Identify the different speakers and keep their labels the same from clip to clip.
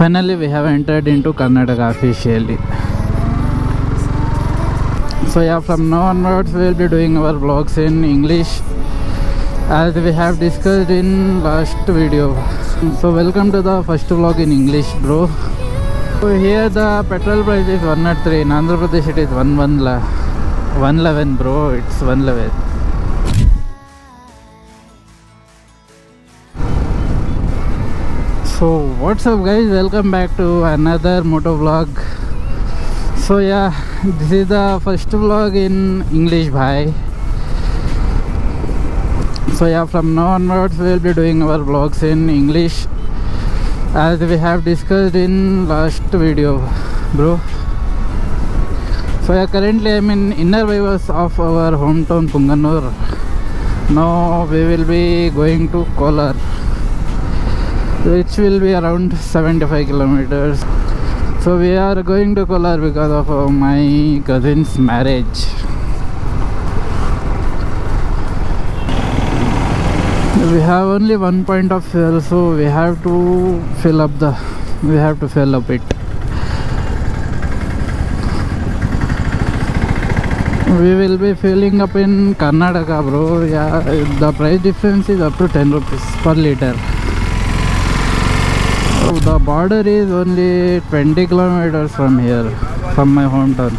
Speaker 1: Finally, we have entered into Karnataka officially. So yeah, from now onwards, we will be doing our vlogs in English, as we have discussed in last video. So welcome to the first vlog in English, bro. So here the petrol price is 103. In Andhra Pradesh it is 111, bro. It's 111. So what's up, guys? Welcome back to another moto vlog. So yeah, this is the first vlog in English, bhai. So yeah, from now onwards we will be doing our vlogs in English, as we have discussed in last video, bro. So yeah, currently I'm in inner bypass of our hometown Punganur. Now we will be going to Kolar, which will be around 75 kilometers. So we are going to Kolar because of my cousin's marriage. We have only one point of fuel, so we have to fill up it. We will be filling up in Karnataka, bro. Yeah, the price difference is up to 10 rupees per liter. So the border is only 20 kilometers from here, from my hometown.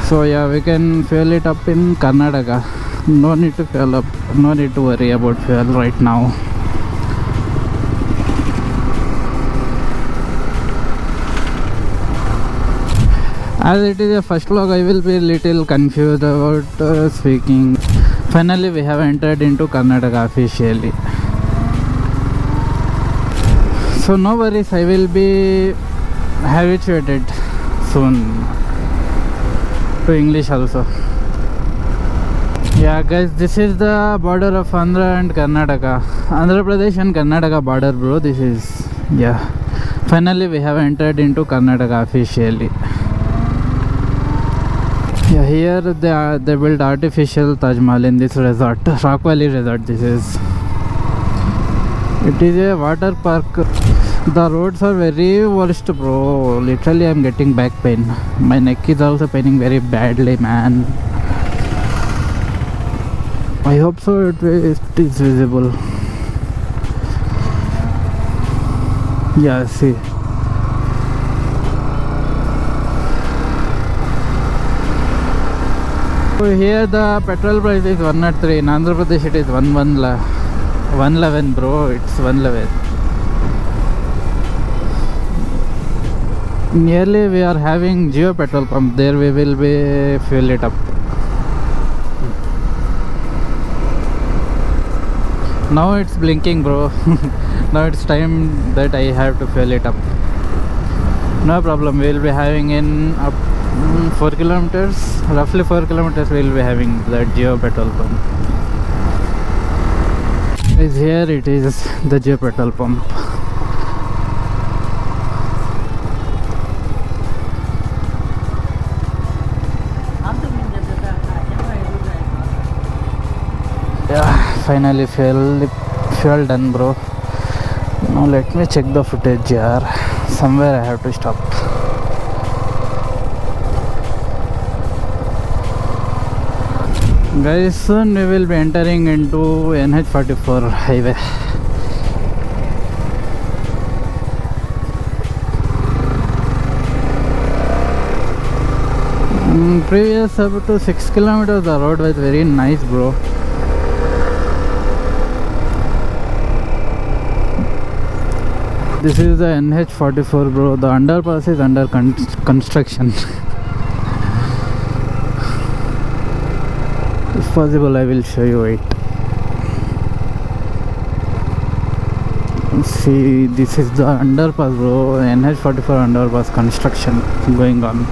Speaker 1: So yeah, we can fuel it up in Karnataka. No need to fuel up, no need to worry about fuel right now. As it is a first vlog, I will be little confused about speaking. Finally, we have entered into Karnataka officially. So no worries, I will be habituated soon to English also. Yeah, guys, this is the border of Andhra and Karnataka. Andhra Pradesh and Karnataka border, bro. This is, yeah. Finally, we have entered into Karnataka officially. Yeah, here they built artificial Taj Mahal in this resort, Rock Valley Resort. This is. It is a water park. The roads are very worst, bro. Literally, I'm getting back pain. My neck is also paining very badly, man. I hope so it is visible. Yeah, see. So here the petrol price is 103. In Andhra Pradesh it is 111, bro. It's 111. Nearly we are having Jio petrol pump. There we will be fuel it up. Now it's blinking, bro. Now it's time that I have to fill it up. No problem, we will be having in up 4 kilometers, roughly 4 kilometers we will be having the Jio petrol pump. Is here it is, the Jio petrol pump. Yeah, finally fuel done, bro. Now let me check the footage here. Somewhere I have to stop. Guys, soon we will be entering into NH44 highway. Previous up to 6 kilometers the road was very nice, bro. This is the NH44, bro. The underpass is under construction. If possible, I will show you it. See, this is the underpass, bro. NH44 underpass construction going on.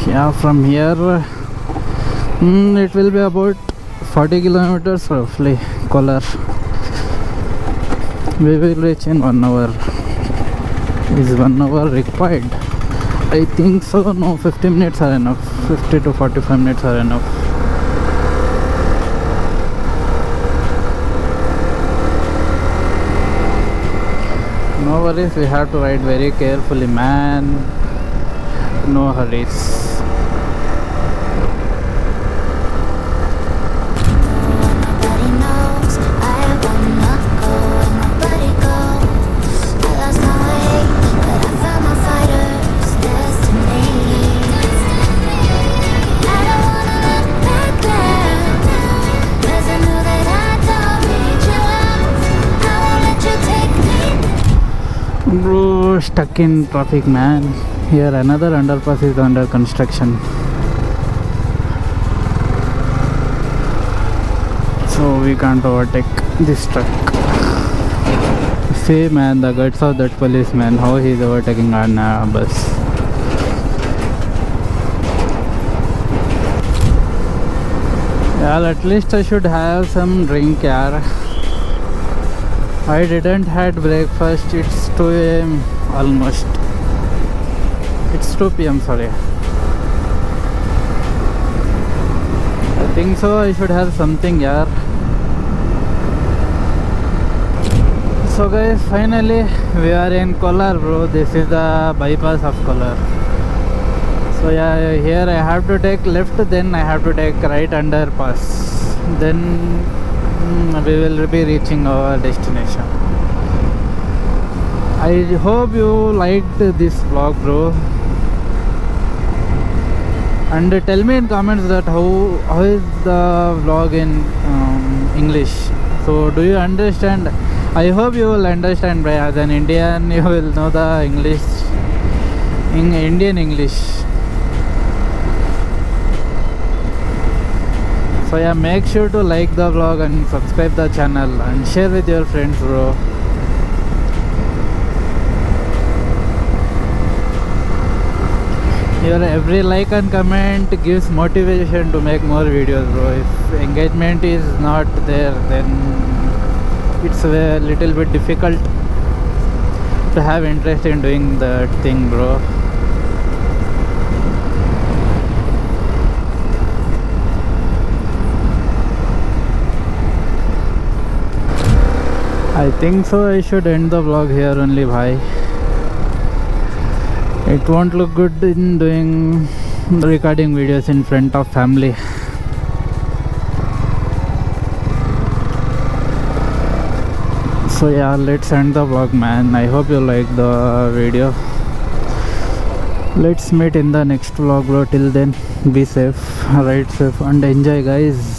Speaker 1: Yeah, from here it will be about 40 kilometers roughly. Kolar. We will reach in 1 hour. Is 1 hour required? I think so. No, 50 minutes are enough. 50 to 45 minutes are enough. No worries, we have to ride very carefully, man. No hurries.
Speaker 2: Nobody knows. I wanna go where nobody goes. I lost my way, but I found my fighter's destiny. I don't wanna look back now, 'cause I knew that I don't need your love. I won't let you take me.
Speaker 1: Bro, stuck in traffic, man. Here another underpass is under construction, so we can't overtake this truck. See, man, the guts of that policeman, how he's overtaking our bus. Yeah, at least I should have some drink, yaar. I didn't had breakfast. It's 2 a.m. almost. It's 2 p.m. sorry. I think so. I should have something, yaar. So guys, finally we are in Kolar, bro. This is the bypass of Kolar. So yeah, here I have to take left, then I have to take right underpass. Then we will be reaching our destination. I hope you liked this vlog, bro. And tell me in comments that how is the vlog in English. So do you understand? I hope you will understand, bro. As an Indian, you will know the English, in Indian English. So yeah, make sure to like the vlog and subscribe the channel and share with your friends, bro. Your every like and comment gives motivation to make more videos, bro. If engagement is not there, then it's a little bit difficult to have interest in doing that thing, bro. I think so I should end the vlog here only, bhai. It won't look good in doing recording videos in front of family. So yeah, let's end the vlog, man. I hope you like the video. Let's meet in the next vlog, bro. Till then, be safe, ride safe and enjoy, guys.